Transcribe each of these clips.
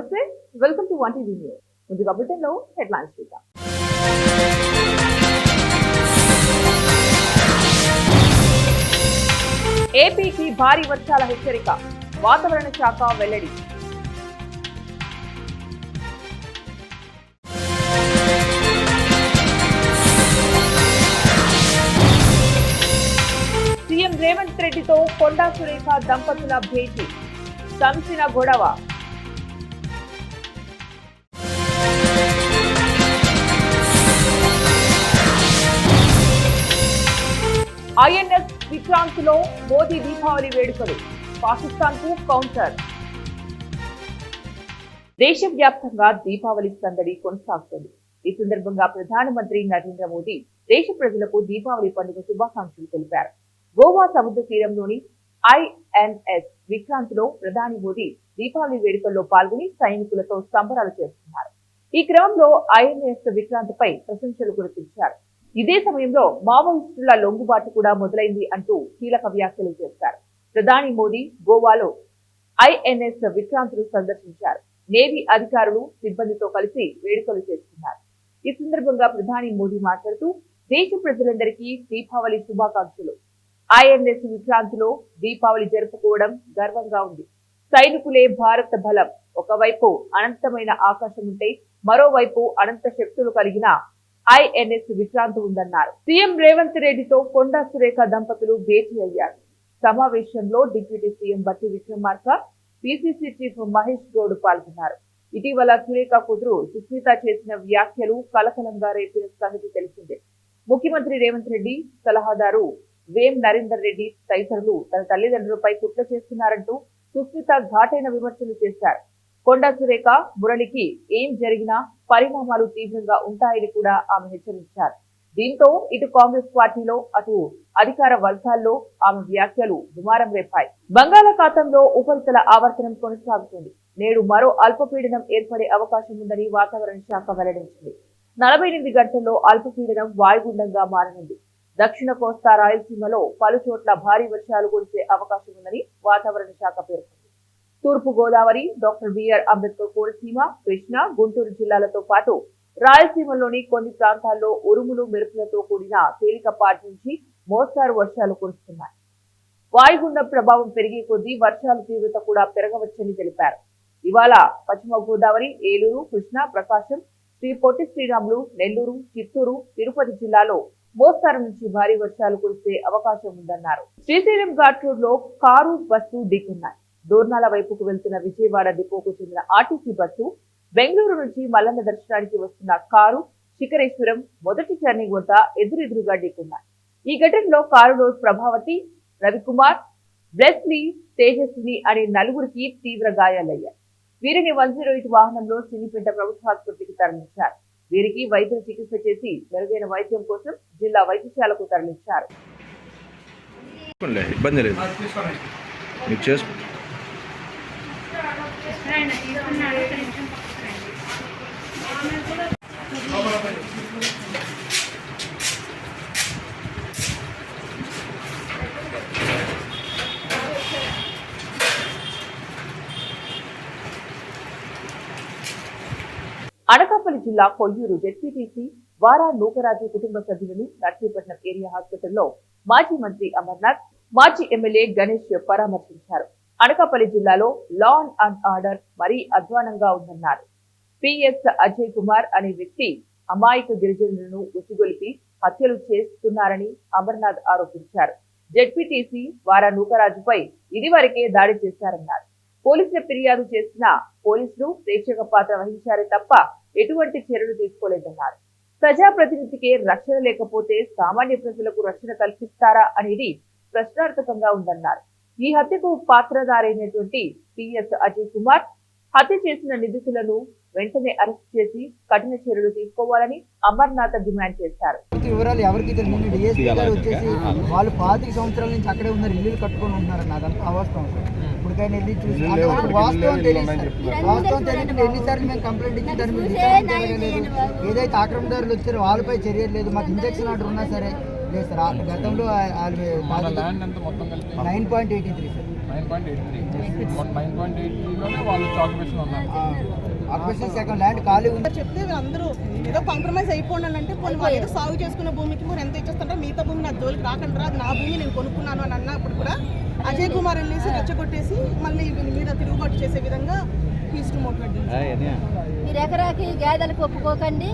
నమస్తే, welcome to 1 TV news. ముందుగా బులెటిన్లో హెడ్లైన్స్ చూద్దాం. ఏపీకి భారీ వర్షాల హెచ్చరిక, వాతావరణ శాఖ వెల్లడి. సీఎం రేవంత్ రెడ్డితో కొండా సురేఖ దంపతుల భేటీ, సంసిన గొడవ. ఐఎన్ఎస్ విక్రాంత్ లో మోదీ దీపావళి వేడుకలు, పాకిస్తాన్ కు కౌంటర్. దేశవ్యాప్తంగా దీపావళి సందడి కొనసాగుతుంది. ఈ సందర్భంగా ప్రధానమంత్రి నరేంద్ర మోదీ దేశ ప్రజలకు దీపావళి పండుగ శుభాకాంక్షలు తెలిపారు. గోవా సముద్ర తీరంలోని ఐఎన్ఎస్ విక్రాంత్ లో ప్రధాని మోదీ దీపావళి వేడుకల్లో పాల్గొని సైనికులతో సంబరాలు చేస్తున్నారు. ఈ క్రమంలో ఐఎన్ఎస్ విక్రాంత్ పై ప్రశంసలు కురిపించారు. ఇదే సమయంలో మావోయిస్టుల లొంగుబాటు కూడా మొదలైంది అంటూ కీలక వ్యాఖ్యలు చేశారు. ప్రధాని మోదీ గోవాలో ఐఎన్ఎస్ విక్రాంత్ ను సందర్శించారు. నేవీ అధికారులు సిబ్బందితో కలిసి వేడుకలు చేస్తున్నారు. ఈ సందర్భంగా ప్రధాని మోదీ మాట్లాడుతూ దేశ ప్రజలందరికీ దీపావళి శుభాకాంక్షలు. ఐఎన్ఎస్ విక్రాంత్ లో దీపావళి జరుపుకోవడం గర్వంగా ఉంది. సైనికులే భారత బలం. ఒకవైపు అనంతమైన ఆకాశం ఉంటే మరోవైపు అనంత శక్తులు కలిగిన ఐఎన్ఎస్ విక్రాంత్ ఉందన్నారు. సీఎం రేవంత్ రెడ్డితో కొండా సురేఖ దంపతులు భేటీ అయ్యారు. సమావేశంలో డిప్యూటీ సీఎం బట్టి విక్రమార్క, పిసిసి చీఫ్ మహేష్ గౌడ్ పాల్గొన్నారు. ఇటీవల సురేఖ కూతురు సుస్మిత చేసిన వ్యాఖ్యలు కలకలంగా రేపిన సంగతి తెలిసిందే. ముఖ్యమంత్రి రేవంత్ రెడ్డి సలహాదారు వేం నరేందర్ రెడ్డి తదితరులు తన తల్లిదండ్రులపై కుట్ర చేస్తున్నారంటూ సుస్మిత ఘాటైన విమర్శలు చేశారు. కొండా సురేఖ మురళికి ఏం జరిగినా పరిణామాలు తీవ్రంగా ఉంటాయని కూడా ఆమె హెచ్చరించారు. దీంతో ఇటు కాంగ్రెస్ పార్టీలో అటు అధికార వర్గాల్లో ఆమె వ్యాఖ్యలు దుమారం రేపాయి. బంగాళాఖాతంలో ఉపరితల ఆవర్తనం కొనసాగుతుంది. నేడు మరో అల్పపీడనం ఏర్పడే అవకాశం ఉందని వాతావరణ శాఖ వెల్లడించింది. 48 గంటల్లో అల్పపీడనం వాయుగుండంగా మారనుంది. దక్షిణ కోస్తా రాయలసీమలో పలు చోట్ల భారీ వర్షాలు కురిసే అవకాశం ఉందని వాతావరణ శాఖ పేర్కొంది. తూర్పు గోదావరి, డాక్టర్ బిఆర్ అంబేద్కర్ కోనసీమ, కృష్ణా, గుంటూరు జిల్లాలతో పాటు రాయలసీమలోని కొన్ని ప్రాంతాల్లో ఉరుములు మెరుపులతో కూడిన తేలికపాటి నుంచి మోస్తారు వర్షాలు కురుస్తున్నాయి. వాయుగుండం ప్రభావం పెరిగే కొద్దీ వర్షాల తీవ్రత కూడా పెరగవచ్చని తెలిపారు. ఇవాళ పశ్చిమ గోదావరి, ఏలూరు, కృష్ణా, ప్రకాశం, శ్రీ పొట్టి శ్రీరాములు, నెల్లూరు, చిత్తూరు, తిరుపతి జిల్లాలో మోస్తారు నుంచి భారీ వర్షాలు కురిసే అవకాశం ఉందన్నారు. శ్రీశైలం ఘాట్ రోడ్ లో కారు, బస్సు ఢీకొన్నాయి. దోర్నాల వైపుకు వెళ్తున్న విజయవాడ డిపోకు చెందిన ఆర్టీసీ బస్సు, బెంగళూరు నుంచి మల్లన్న దర్శనానికి వస్తున్న కారు శిఖరేశ్వరం మొదటి టర్నింగ్ వద్ద ఎదురెదురుగా ఢీకొన్నాయి. ఈ ఘటనలో కారులో ప్రభావతి, రవికుమార్, బ్లెస్లీ, తేజస్విని అనే నలుగురికి తీవ్ర గాయాలయ్యాయి. వీరిని 108 వాహనంలో సిన్నిపేట ప్రభుత్వ ఆసుపత్రికి తరలించారు. వీరికి వైద్య చికిత్స చేసి మెరుగైన వైద్యం కోసం జిల్లా వైద్యశాలకు తరలించారు. అనకాపల్లి జిల్లా కొయ్యూరు జెడ్పీటీసీ వారా నూకరాజు కుటుంబ సభ్యులను నర్సీపట్నం ఏరియా హాస్పిటల్లో మాజీ మంత్రి అమర్నాథ్, మాజీ ఎమ్మెల్యే గణేష్ పరామర్శించారు. అనకాపల్లి జిల్లాలో లా అండ్ ఆర్డర్ మరీ అధ్వానంగా ఉందన్నారు. పిఎస్ అజయ్ కుమార్ అనే వ్యక్తి అమాయక గిరిజనులను ఉసిగొలిపి హత్యలు చేస్తున్నారని అమర్నాథ్ ఆరోపించారు. జెడ్పీటీసీ వారా నూకరాజుపై ఇదివరకే దాడి చేశారన్నారు. పోలీసుల ఫిర్యాదు చేసిన పోలీసులు ప్రేక్షక పాత్ర వహించారే తప్ప ఎటువంటి చర్యలు తీసుకోలేదన్నారు. ప్రజాప్రతినిధికి రక్షణ లేకపోతే సామాన్య ప్రజలకు రక్షణ కల్పిస్తారా అనేది ప్రశ్నార్థకంగా ఉందన్నారు. ఈ హత్యకు పాత్రధారైనటువంటి పిఎస్ అజయ్ కుమార్ హత్య చేసిన నిందితులను వెంటనే అరెస్ట్ చేసి కఠిన చర్యలు తీసుకోవాలని అమర్నాథ్ డిమాండ్ చేశారు. వివరాలు ఎవరికి తెలియదు. డిఎస్పీ గారు వచ్చేసి వాళ్ళు 25 సంవత్సరాల నుంచి అక్కడే ఉన్నారు, ఇల్లు కట్టుకొని ఉంటున్నారు. నాదంతా అవాస్తవం. ఇప్పటికైనా వెళ్ళి చూసి వాస్తవం తెలియదు. ఎన్నిసార్లు మేము కంప్లైంట్ ఇచ్చిన దాని మీద జరగలేదు. ఏదైతే ఆక్రమణదారులు వచ్చారో వాళ్ళపై చర్యలు లేదు. మాకు ఇంజక్షన్ ఆర్డర్ ఉన్నా సరే లేదు సార్. గతంలో 9.83 సార్. 9.83లోనే వాళ్ళు ఆక్యుపేషన్ ఉన్నారు. ఆక్యుపేషన్ సెకండ్ ల్యాండ్ ఖాళీ ఉంది చెప్తే అందరూ ఏదో కాంప్రమైజ్ అయిపోండి అంటే పోనీ వాళ్ళు ఏదో సాగు చేసుకున్న భూమికి మీరు ఎంత ఇచ్చేస్తారో మిగతా భూమి నా జోలికి రాకుండా అది నా భూమి నేను కొనుక్కున్నాను అని అన్నప్పుడు కూడా అజయ్ కుమార్ వెళ్ళేసి రెచ్చగొట్టేసి మళ్ళీ వీళ్ళ మీద తిరుగుబాటు చేసే విధంగా ఈస్ట్ మోటార్ మీరు ఎకరాకి గేదెలకు ఒప్పుకోకండి,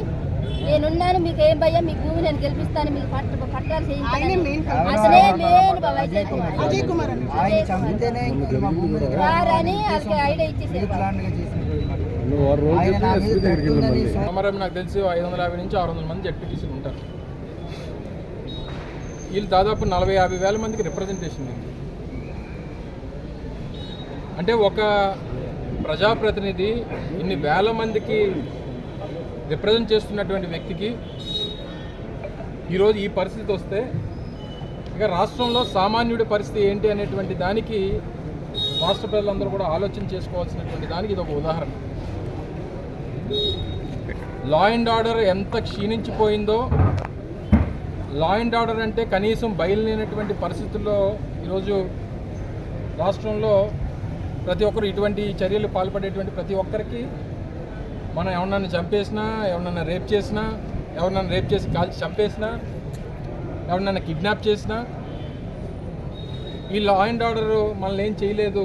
నేనున్నాను, మీకు ఏం భయ్యా, మీ భూమి నేను గెలిపిస్తాను, మీకు పట్టాలు ఆయనే మెయిన్ అసలే మెయిన్ బాబు అజయ్ కుమార్ అని ఆయన చంపితేనే మా భూమి మీద వారని వాళ్ళకి ఐడియా ఇచ్చేసారు. ప్లాన్గా చేసినటువంటి ఆయన నా మీద threat ఉందని మరి నాకు తెలిసి 550 నుంచి 600 మంది జడ్పీటీసీలు ఉంటారు. వీళ్ళు దాదాపు 40-50 వేల మందికి రిప్రజెంటేషన్ ఉంది. అంటే ఒక ప్రజాప్రతినిధి ఇన్ని వేల మందికి రిప్రజెంట్ చేస్తున్నటువంటి వ్యక్తికి ఈరోజు ఈ పరిస్థితి వస్తే ఇక రాష్ట్రంలో సామాన్యుడి పరిస్థితి ఏంటి అనేటువంటి దానికి రాష్ట్ర ప్రజలందరూ కూడా ఆలోచన చేసుకోవాల్సినటువంటి దానికి ఇది ఒక ఉదాహరణ. లా అండ్ ఆర్డర్ ఎంత క్షీణించిపోయిందో, లా అండ్ ఆర్డర్ అంటే కనీసం బయలుదేరినటువంటి పరిస్థితుల్లో ఈరోజు రాష్ట్రంలో ప్రతి ఒక్కరు ఇటువంటి చర్యలు పాల్పడేటువంటి ప్రతి ఒక్కరికి మనం ఎవరినైనా చంపేసినా, ఎవరినైనా రేప్ చేసినా, ఎవరినైనా రేప్ చేసి కాల్చి చంపేసినా, ఎవరినైనా కిడ్నాప్ చేసినా ఈ లా అండ్ ఆర్డర్ మనల్ని ఏం చేయలేదు,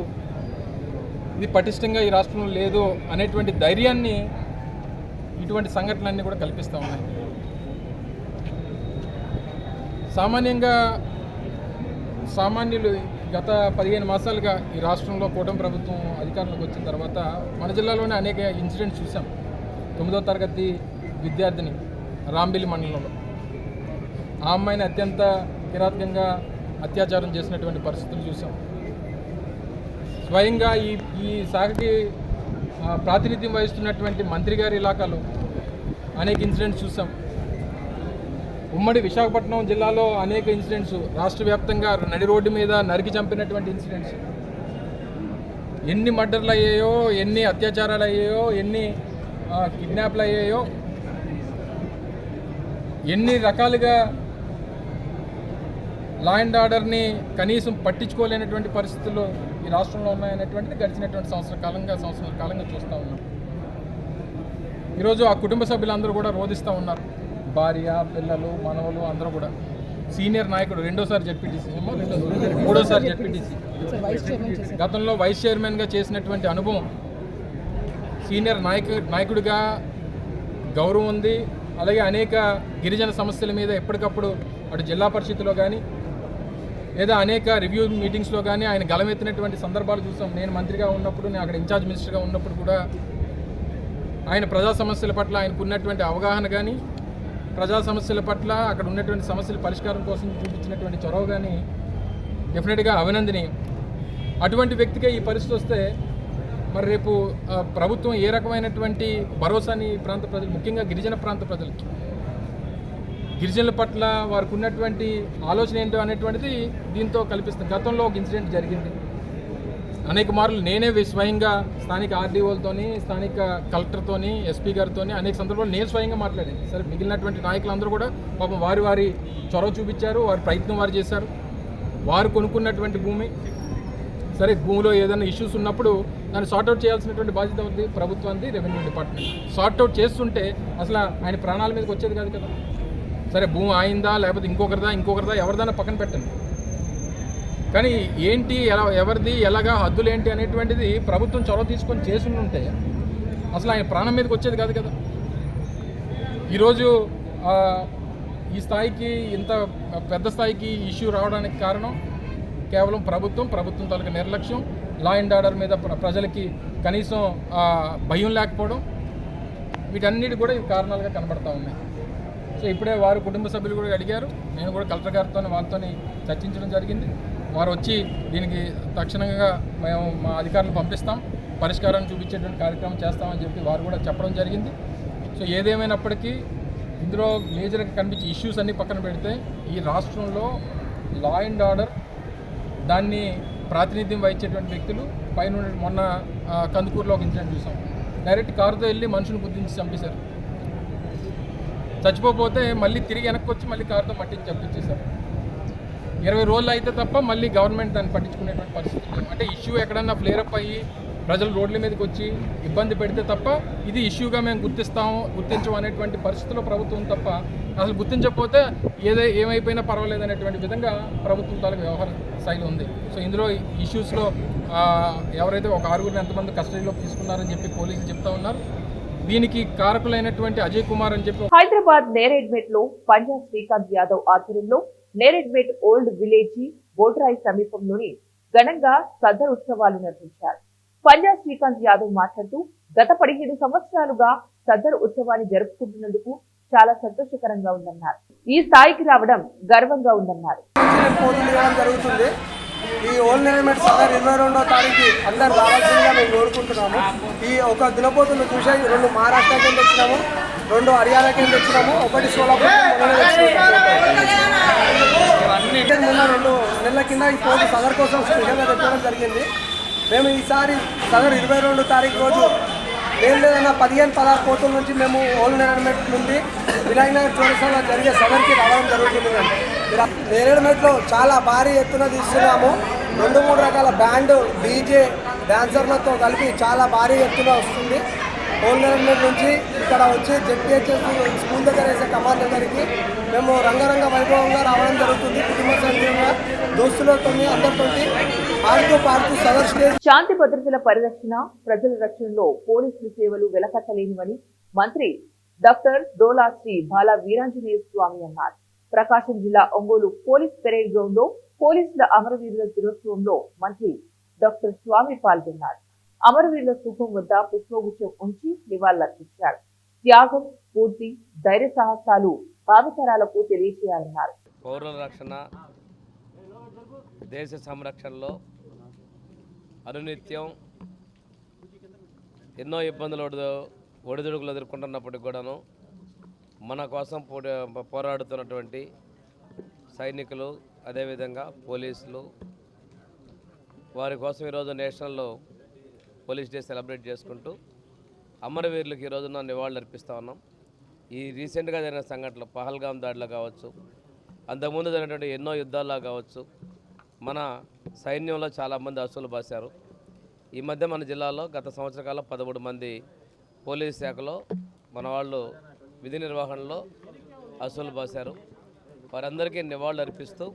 ఇది పటిష్టంగా ఈ రాష్ట్రంలో లేదు అనేటువంటి ధైర్యాన్ని ఇటువంటి సంఘటనలన్నీ కూడా కల్పిస్తూ ఉన్నాయి. సామాన్యులు గత 15 మాసాలుగా ఈ రాష్ట్రంలో కూటమి ప్రభుత్వం అధికారంలోకి వచ్చిన తర్వాత మన జిల్లాలోనే అనేక ఇన్సిడెంట్స్ చూసాం. 9వ తరగతి విద్యార్థిని రాంబిలి మండలంలో ఆ అమ్మాయిని అత్యంత కిరాతకంగా అత్యాచారం చేసినటువంటి పరిస్థితులు చూసాం. స్వయంగా ఈ శాఖకి ప్రాతినిధ్యం వహిస్తున్నటువంటి మంత్రి గారి ఇలాకాలో అనేక ఇన్సిడెంట్స్ చూసాం. ఉమ్మడి విశాఖపట్నం జిల్లాలో అనేక ఇన్సిడెంట్స్, రాష్ట్ర వ్యాప్తంగా నడి రోడ్డు మీద నరికి చంపినటువంటి ఇన్సిడెంట్స్, ఎన్ని మర్డర్లు అయ్యాయో, ఎన్ని అత్యాచారాలు అయ్యాయో, ఎన్ని కిడ్నాప్లు అయ్యాయో, ఎన్ని రకాలుగా లా అండ్ ఆర్డర్ని కనీసం పట్టించుకోలేనటువంటి పరిస్థితుల్లో ఈ రాష్ట్రంలో ఉన్నాయనేటువంటిది గడిచినటువంటి సంవత్సరాల కాలంగా చూస్తూ ఉన్నాం. ఈరోజు ఆ కుటుంబ సభ్యులందరూ కూడా రోధిస్తూ ఉన్నారు. భార్య, పిల్లలు, మనవలు అందరూ కూడా. సీనియర్ నాయకుడు, రెండోసారి జడ్పీటీసీ, మూడోసారి జడ్పీటీసీ, గతంలో వైస్ చైర్మన్గా చేసినటువంటి అనుభవం, సీనియర్ నాయకుడిగా గౌరవం ఉంది. అలాగే అనేక గిరిజన సమస్యల మీద ఎప్పటికప్పుడు అటు జిల్లా పరిషత్తులో కానీ లేదా అనేక రివ్యూ మీటింగ్స్లో కానీ ఆయన గలమెత్తినటువంటి సందర్భాలు చూసాం. నేను మంత్రిగా ఉన్నప్పుడు, నేను అక్కడ ఇన్ఛార్జ్ మినిస్టర్గా ఉన్నప్పుడు కూడా ఆయన ప్రజా సమస్యల పట్ల ఆయనకు ఉన్నటువంటి అవగాహన కానీ, ప్రజా సమస్యల పట్ల అక్కడ ఉన్నటువంటి సమస్యల పరిష్కారం కోసం చూపించినటువంటి చొరవ కానీ డెఫినెట్గా అభినందనీయం. అటువంటి వ్యక్తిగా ఈ పరిస్థితి వస్తే మరి రేపు ప్రభుత్వం ఏ రకమైనటువంటి భరోసాని ప్రాంత ప్రజలు, ముఖ్యంగా గిరిజన ప్రాంత ప్రజలకి, గిరిజనుల పట్ల వారికి ఉన్నటువంటి ఆలోచన ఏంటో అనేటువంటిది దీంతో కల్పిస్తుంది. గతంలో ఒక ఇన్సిడెంట్ జరిగింది. అనేక మార్లు నేనే స్వయంగా స్థానిక ఆర్డీఓలతోని, స్థానిక కలెక్టర్తోని, ఎస్పీ గారితోని అనేక సందర్భాలు నేను స్వయంగా మాట్లాడాను. సరే, మిగిలినటువంటి నాయకులందరూ కూడా పాపం వారి చొరవ చూపించారు, వారి ప్రయత్నం వారు చేశారు. వారు కొనుక్కున్నటువంటి భూమి, సరే భూమిలో ఏదైనా ఇష్యూస్ ఉన్నప్పుడు దాన్ని సార్ట్అవుట్ చేయాల్సినటువంటి బాధ్యత ఉంది ప్రభుత్వానికి, రెవెన్యూ డిపార్ట్మెంట్. సార్ట్అవుట్ చేస్తుంటే అసలు ఆయన ప్రాణాల మీదకి వచ్చేది కాదు కదా. సరే, భూమి ఆయిందా లేకపోతే ఇంకొకరిదా ఎవరిదైనా పక్కన పెట్టండి, కానీ ఏంటి, ఎవరిది, ఎలాగా, హద్దులు ఏంటి అనేటువంటిది ప్రభుత్వం చొరవ తీసుకొని చేసి ఉంటే అసలు ఆయన ప్రాణం మీదకి వచ్చేది కాదు కదా. ఈరోజు ఈ స్థాయికి, ఇంత పెద్ద స్థాయికి ఇష్యూ రావడానికి కారణం కేవలం ప్రభుత్వం తాలూకా నిర్లక్ష్యం, లా అండ్ ఆర్డర్ మీద ప్రజలకి కనీసం భయం లేకపోవడం, వీటన్నిటి కూడా ఇవి కారణాలుగా కనబడతా ఉన్నాయి. సో ఇప్పుడే వారు కుటుంబ సభ్యులు కూడా అడిగారు, నేను కూడా కలెక్టర్ గారితో వాళ్ళతో చర్చించడం జరిగింది. వారు వచ్చి దీనికి తక్షణంగా మేము మా అధికారులను పంపిస్తాం, పరిష్కారాన్ని చూపించేటువంటి కార్యక్రమం చేస్తామని చెప్పి వారు కూడా చెప్పడం జరిగింది. సో ఏదేమైనప్పటికీ ఇందులో మేజర్గా కనిపించే ఇష్యూస్ అన్నీ పక్కన పెడితే ఈ రాష్ట్రంలో లా అండ్ ఆర్డర్ దాన్ని ప్రాతినిధ్యం వహించేటువంటి వ్యక్తులు పైన మొన్న కందుకూరులో ఒక ఇన్సిడెంట్ చూసాం. డైరెక్ట్ కారుతో వెళ్ళి మనుషుని గుర్తించి చంపేశారు. చచ్చిపోతే మళ్ళీ తిరిగి వెనక్కి వచ్చి మళ్ళీ కారుతో మట్టించి చంపించేశారు. 20 రోజులు అయితే తప్ప మళ్ళీ గవర్నమెంట్ దాన్ని పట్టించుకునేటువంటి పరిస్థితి లేదు. అంటే ఇష్యూ ఎక్కడన్నా ఫ్లేరప్ అయ్యి ప్రజలు రోడ్ల మీదకి వచ్చి ఇబ్బంది పెడితే తప్ప ఇది ఇష్యూగా మేము గుర్తించం అనేటువంటి పరిస్థితిలో ప్రభుత్వం తప్ప అసలు గుర్తించకపోతే ఏమైపోయినా పర్వాలేదు అనేటువంటి విధంగా ప్రభుత్వం తాలూకు వ్యవహార శైలి ఉంది. సో ఇందులో ఇష్యూస్లో ఎవరైతే ఒక 6గురిని ఎంతమంది కస్టడీలో తీసుకున్నారని చెప్పి పోలీసులు చెప్తా ఉన్నారు. దీనికి కారకులైనటువంటి అజయ్ కుమార్ అని చెప్పి హైదరాబాద్ నేరేడ్మెట్ లో పంజాబ్ శ్రీకాంత్ యాదవ్ ఆధ్వర్యంలో నేరేడ్మెట్ ఓల్డ్ విలేజీ బోడ్రాయి సమీపంలోని ఘనంగా సదర్ ఉత్సవాలు నిర్వహించారు. పంజాబ్ శ్రీకాంత్ యాదవ్ మాట్లాడుతూ గత 17 సంవత్సరాలుగా సదర్ ఉత్సవాన్ని జరుపుకుంటున్నందుకు చాలా సంతోషకరంగా ఉందన్నారు. ఈ స్థాయికి రావడం గర్వంగా ఉందన్నారు. జరుగుతుంది. ఈ ఓల్డ్ నేరేడ్మెట్ సదర్ 22వ తారీఖు అందరు రావాల్సిందిగా మేము కోరుకుంటున్నాము. ఈ ఒక దినపోతులు చూసే 2 మహారాష్ట్రకి తెచ్చినాము, 2 హర్యానాకి తెచ్చినాము, 1 సోలాపూర్ మొన్న 2 నెలల కింద ఈ పోటీ సదర్ కోసం స్పెషల్గా తెచ్చడం జరిగింది. మేము ఈసారి సదర్ 22వ తారీఖు రోజు లేదన్నా 15-16 పోతుల నుంచి మేము ఓల్డ్ నేరేడ్మెట్ నుండి వినాయక్ నగర్ చౌరస్తాలో జరిగే సదర్కి రావడం జరుగుతుంది. నేరేడ్మెట్లో చాలా భారీ ఎత్తున తీస్తున్నాము. 2-3 రకాల బ్యాండ్, డీజే, డాన్సర్లతో కలిపి చాలా భారీ ఎత్తున వస్తుంది. ఓల్డ్ నేరేడ్మెట్ నుంచి ఇక్కడ వచ్చి జెడ్పీహెచ్ఎస్ స్కూల్ దగ్గర వేసే కమాండ్ దగ్గరికి మేము రంగరంగ వైభవంగా రావడం జరుగుతుంది. కుటుంబ సంఘంగా దోస్తులతో అందరితో పాడుతూ సదర్ స్టేజ్. శాంతి భద్రతల పరిరక్షణ, ప్రజల రక్షణలో పోలీసుల సేవలు వెలకట్టలేనివని మంత్రి డాక్టర్ డోలా శ్రీ బాలా వీరాంజనేయ స్వామి అన్నారు. ప్రకాశం జిల్లా ఒంగోలు పోలీస్ పెరేడ్ గ్రౌండ్ లో పోలీసుల అమరవీరుల దినోత్సవంలో మంత్రి డాక్టర్ స్వామి పాల్గొన్నారు. అమరవీరుల స్థూపం వద్ద పుష్పగుచ్చం ఉంచి నివాళులర్పించారు. త్యాగం, స్ఫూర్తి, ధైర్య సాహసాలు భావితరాలకు తెలియజేయాలన్నారు. పౌరుల రక్షణ, దేశ సంరక్షణలో అనునిత్యం ఎన్నో ఇబ్బందులు ఒడిదుడుకులు ఎదుర్కొంటున్నప్పటికి కూడాను మన కోసం పోరాడుతున్నటువంటి సైనికులు, అదేవిధంగా పోలీసులు, వారి కోసం ఈరోజు నేషనల్లో పోలీస్ డే సెలబ్రేట్ చేసుకుంటూ అమరవీరులకు ఈరోజున నివాళులు అర్పిస్తూ ఉన్నాం. ఈ రీసెంట్గా జరిగిన సంఘటనలు, పహల్గాం దాడిలో కావచ్చు, అంతకుముందు జరిగినటువంటి ఎన్నో యుద్ధాల్లో కావచ్చు, మన సైన్యంలో చాలామంది అసువులు బాశారు. ఈ మధ్య మన జిల్లాలో గత సంవత్సర కాలం 13 మంది పోలీస్ శాఖలో మన వాళ్ళు విధి నిర్వహణలో అసువులు బాశారు. వారందరికీ నివాళులు అర్పిస్తూ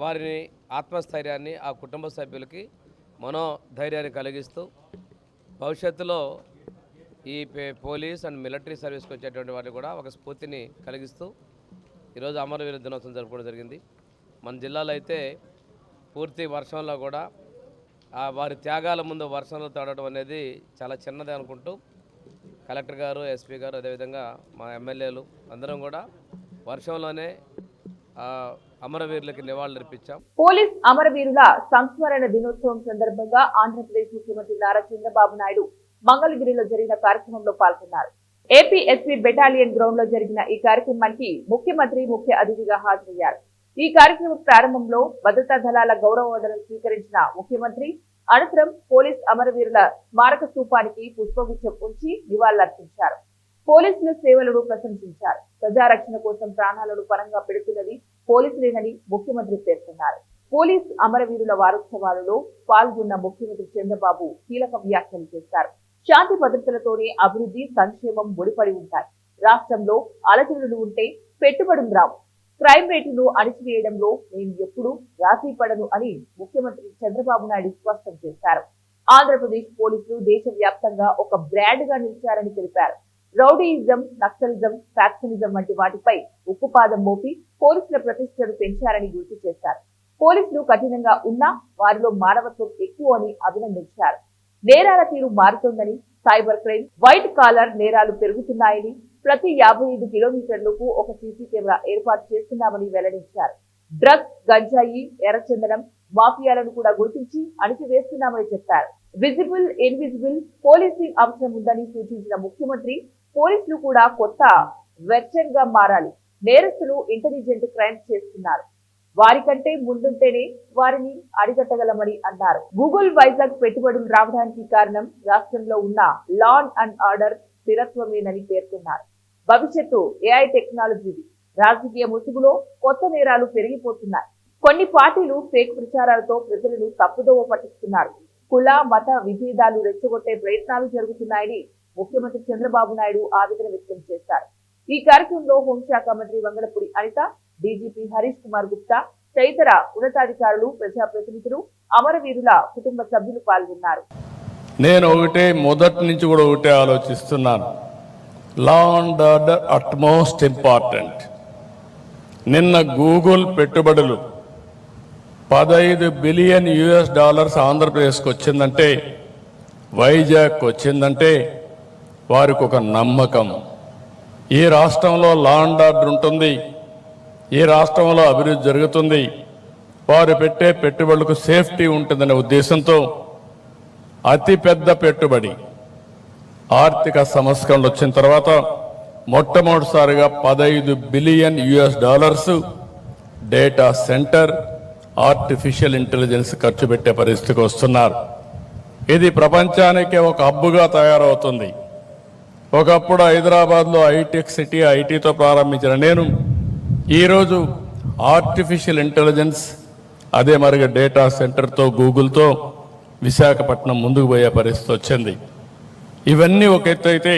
వారిని ఆత్మస్థైర్యాన్ని, ఆ కుటుంబ సభ్యులకి మనోధైర్యాన్ని కలిగిస్తూ భవిష్యత్తులో ఈ పోలీస్ అండ్ మిలిటరీ సర్వీస్కి వచ్చేటువంటి వాటిని కూడా ఒక స్ఫూర్తిని కలిగిస్తూ ఈరోజు అమరవీర దినోత్సవం జరుపుకోవడం జరిగింది. మన జిల్లాలో అయితే పూర్తి వర్షంలో కూడా వారి త్యాగాల ముందు వర్షంలో తడవడం అనేది చాలా చిన్నదే అనుకుంటూ కలెక్టర్ గారు, ఎస్పీ గారు, అదేవిధంగా మా ఎమ్మెల్యేలు అందరం కూడా వర్షంలోనే అమరవీరులకి నివాళులు అర్పించాం. పోలీస్ అమరవీరుల సంస్మరణ దినోత్సవం సందర్భంగా ఆంధ్రప్రదేశ్ ముఖ్యమంత్రి నారా చంద్రబాబు నాయుడు మంగళగిరిలో జరిగిన కార్యక్రమంలో పాల్గొన్నారు. ఏపీ ఎస్పీ బెటాలియన్ గ్రౌండ్ లో జరిగిన ఈ కార్యక్రమానికి ముఖ్యమంత్రి ముఖ్య అతిథిగా హాజరయ్యారు. ఈ కార్యక్రమం ప్రారంభంలో భద్రతా దళాల గౌరవ వందనం స్వీకరించిన ముఖ్యమంత్రి అనంతరం పోలీస్ అమరవీరుల స్మారక స్థూపానికి పుష్పగుచ్చం ఉంచి నివాళులర్పించారు. పోలీసుల సేవలను ప్రశంసించారు. ప్రజారక్షణ కోసం ప్రాణాలను పరంగా పెడుతున్నది పోలీసులేనని ముఖ్యమంత్రి పేర్కొన్నారు. పోలీస్ అమరవీరుల వారోత్సవాలలో పాల్గొన్న ముఖ్యమంత్రి చంద్రబాబు కీలక వ్యాఖ్యలు చేశారు. శాంతి భద్రతలతోనే అభివృద్ధి, సంక్షేమం ముడిపడి ఉంటాయి. రాష్ట్రంలో అలజడులు ఉంటే పెట్టుబడులు రావు. క్రైమ్ రేటును అణిచివేయడంలో నేను ఎప్పుడూ రాజీ పడను అని ముఖ్యమంత్రి చంద్రబాబు నాయుడు స్పష్టం చేశారు. ఆంధ్రప్రదేశ్ పోలీసులు దేశవ్యాప్తంగా ఒక బ్రాండ్ గా నిలిచారని తెలిపారు. రౌడీయిజం, నక్సలిజం, ఫ్యాక్షనిజం వంటి వాటిపై ఉక్కుపాదం మోపి పోలీసుల ప్రతిష్టను పెంచారని గుర్తు చేశారు. పోలీసులు కఠినంగా ఉన్నా వారిలో మానవత్వం ఎక్కువ అని అభినందించారు. నేరాల తీరు మారుతోందని, సైబర్ క్రైమ్, వైట్ కాలర్ నేరాలు పెరుగుతున్నాయని, ప్రతి 55 కిలోమీటర్లకు ఒక సీసీ కెమెరా ఏర్పాటు చేస్తున్నామని వెల్లడించారు. డ్రగ్స్, గంజాయి, ఎర్రచందనం మాఫియాలను కూడా గుర్తించి అణిచివేస్తున్నామని చెప్పారు. విజిబుల్, ఇన్విజిబుల్ పోలీసింగ్ అవసరం ఉందని సూచించిన ముఖ్యమంత్రి పోలీసులు కూడా కొత్త వెర్షన్ గా మారాలి. నేరస్తులు ఇంటెలిజెంట్ క్రైమ్ చేస్తున్నారు. వారికంటే ముందుంటేనే వారిని అరికట్టగలమని అన్నారు. గూగుల్ వైజాగ్ పెట్టుబడులు రావడానికి కారణం రాష్ట్రంలో ఉన్న లా అండ్ ఆర్డర్ స్థిరత్వమేనని పేర్కొన్నారు. భవిష్యత్తు ఏఐ టెక్నాలజీది. రాజకీయ ముసుగులో కొత్త నేరాలు పెరిగిపోతున్నాయి. కొన్ని పార్టీలు ఫేక్ ప్రచారాలతో ప్రజలను తప్పుదోవ పట్టిస్తున్నారు. కుల మత విభేదాలు రెచ్చగొట్టే ప్రయత్నాలు జరుగుతున్నాయని ముఖ్యమంత్రి చంద్రబాబు నాయుడు ఆవేదన వ్యక్తం చేశారు. ఈ కార్యక్రమంలో హోంశాఖ మంత్రి వంగలపూడి అనిత, డీజీపీ హరీష్ కుమార్ గుప్తా, తదితర ఉన్నతాధికారులు, ప్రజాప్రతినిధులు, అమరవీరుల కుటుంబ సభ్యులు పాల్గొన్నారు. నేను మొదటి నుంచి కూడా ఒకటే ఆలోచిస్తున్నాను. Law and order utmost important. నిన్న గూగుల్ పెట్టుబడులు $15 బిలియన్ ఆంధ్రప్రదేశ్కి వచ్చిందంటే, వైజాగ్కి వచ్చిందంటే వారికి ఒక నమ్మకం. ఈ రాష్ట్రంలో లా అండ్ ఆర్డర్ ఉంటుంది, ఈ రాష్ట్రంలో అభివృద్ధి జరుగుతుంది, వారు పెట్టే పెట్టుబడులకు సేఫ్టీ ఉంటుందనే ఉద్దేశంతో అతిపెద్ద పెట్టుబడి ఆర్థిక సంస్కరణలు వచ్చిన తర్వాత మొట్టమొదటిసారిగా $15 billion data centre, artificial intelligence ఖర్చు పెట్టే పరిస్థితికి వస్తున్నారు. ఇది ప్రపంచానికే ఒక హబ్బుగా తయారవుతుంది. ఒకప్పుడు హైదరాబాద్లో హైటెక్ సిటీ, ఐటీతో ప్రారంభించిన నేను ఈరోజు ఆర్టిఫిషియల్ ఇంటెలిజెన్స్, అదే మరిగా డేటా సెంటర్తో గూగుల్తో విశాఖపట్నం ముందుకు పోయే పరిస్థితి వచ్చింది. ఇవన్నీ ఒక ఎత్తు అయితే,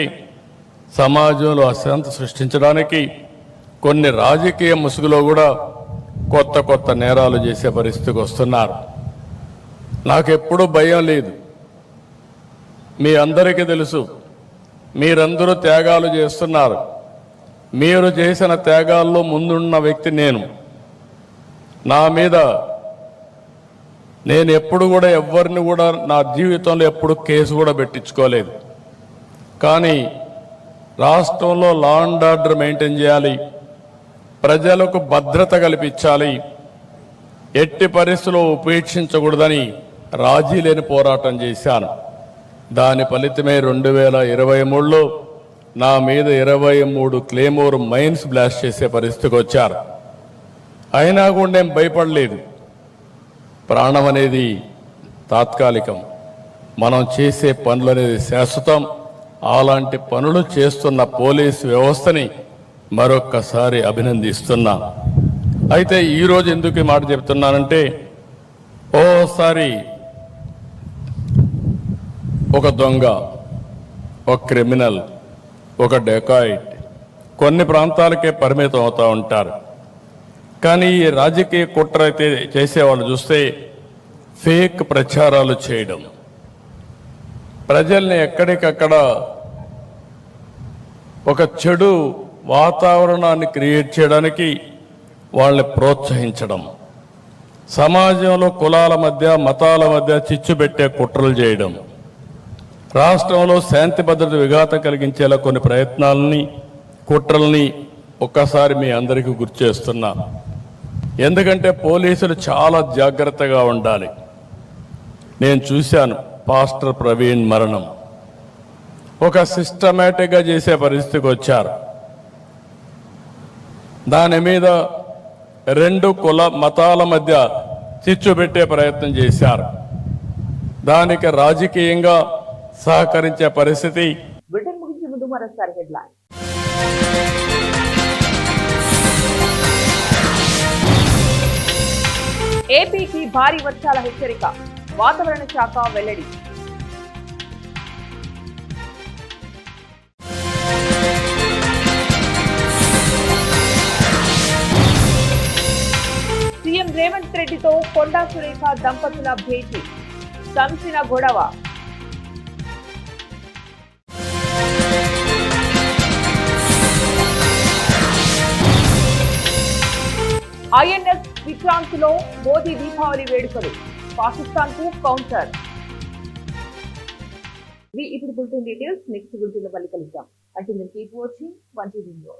సమాజంలో అశాంతి సృష్టించడానికి కొన్ని రాజకీయ ముసుగులో కూడా కొత్త కొత్త నేరాలు చేసే పరిస్థితికి వస్తున్నారు. నాకెప్పుడూ భయం లేదు. మీ అందరికీ తెలుసు, మీరందరూ త్యాగాలు చేస్తున్నారు. మీరు చేసిన త్యాగాల్లో ముందున్న వ్యక్తి నేను. నా మీద నేను ఎప్పుడు కూడా ఎవరిని కూడా నా జీవితంలో ఎప్పుడు కేసు కూడా పెట్టించుకోలేదు. కానీ రాష్ట్రంలో లా అండ్ ఆర్డర్ మెయింటైన్ చేయాలి, ప్రజలకు భద్రత కల్పించాలి, ఎట్టి పరిస్థితుల్లో ఉపేక్షించకూడదని రాజీ లేని పోరాటం చేశాను. దాని ఫలితమే 2023లో నా మీద 23 క్లేమోర్ మైన్స్ బ్లాస్ట్ చేసే పరిస్థితికి వచ్చారు. అయినా కూడా నేను భయపడలేదు. ప్రాణం అనేది తాత్కాలికం, మనం చేసే పనులు అనేది శాశ్వతం. అలాంటి పనులు చేస్తున్న పోలీసు వ్యవస్థని మరొక్కసారి అభినందిస్తున్నా. అయితే ఈరోజు ఎందుకు ఈ మాట చెప్తున్నానంటే, ఓసారి ఒక దొంగ, ఒక క్రిమినల్, ఒక డెకాయిట్ కొన్ని ప్రాంతాలకే పరిమితం అవుతూ ఉంటారు. కానీ ఈ రాజకీయ కుట్ర అయితే చేసేవాళ్ళు చూస్తే ఫేక్ ప్రచారాలు చేయడం, ప్రజల్ని ఎక్కడికక్కడ ఒక చెడు వాతావరణాన్ని క్రియేట్ చేయడానికి వాళ్ళని ప్రోత్సహించడం, సమాజంలో కులాల మధ్య, మతాల మధ్య చిచ్చు పెట్టే కుట్రలు చేయడం, రాష్ట్రంలో శాంతి భద్రత విఘాతం కలిగించేలా కొన్ని ప్రయత్నాలని, కుట్రల్ని ఒక్కసారి మీ అందరికీ గుర్తు చేస్తున్నా. ఎందుకంటే పోలీసులు చాలా జాగ్రత్తగా ఉండాలి. నేను చూశాను పాస్టర్ ప్రవీణ్ మరణం, ఒక సిస్టమేటిక్గా చేసే పరిస్థితికి వచ్చారు. దాని మీద 2 కుల మతాల మధ్య చిచ్చు పెట్టే ప్రయత్నం చేశారు. దానికి రాజకీయంగా సహకరించే పరిస్థితి. బ్రిటన్ ముగించే ముందు మరోసారి హెడ్లైన్. ఏపీకి భారీ వర్షాల హెచ్చరిక, వాతావరణ శాఖ వెల్లడి. సీఎం రేవంత్ రెడ్డితో కొండా సురేఖ దంపతుల భేటీ, సంసిన గొడవ. ఐఎన్ఎస్ విక్రాంత్ లో మోదీ దీపావళి వేడుకలు, పాకిస్తాన్ కు కౌంటర్. ఇప్పుడు బులెటిన్ డీటెయిల్స్ నెక్స్ట్ బులెటిన్ లో మళ్ళీ కలుద్దాం. అంటే మీరు కీప్ వాచింగ్ 1TV న్యూస్.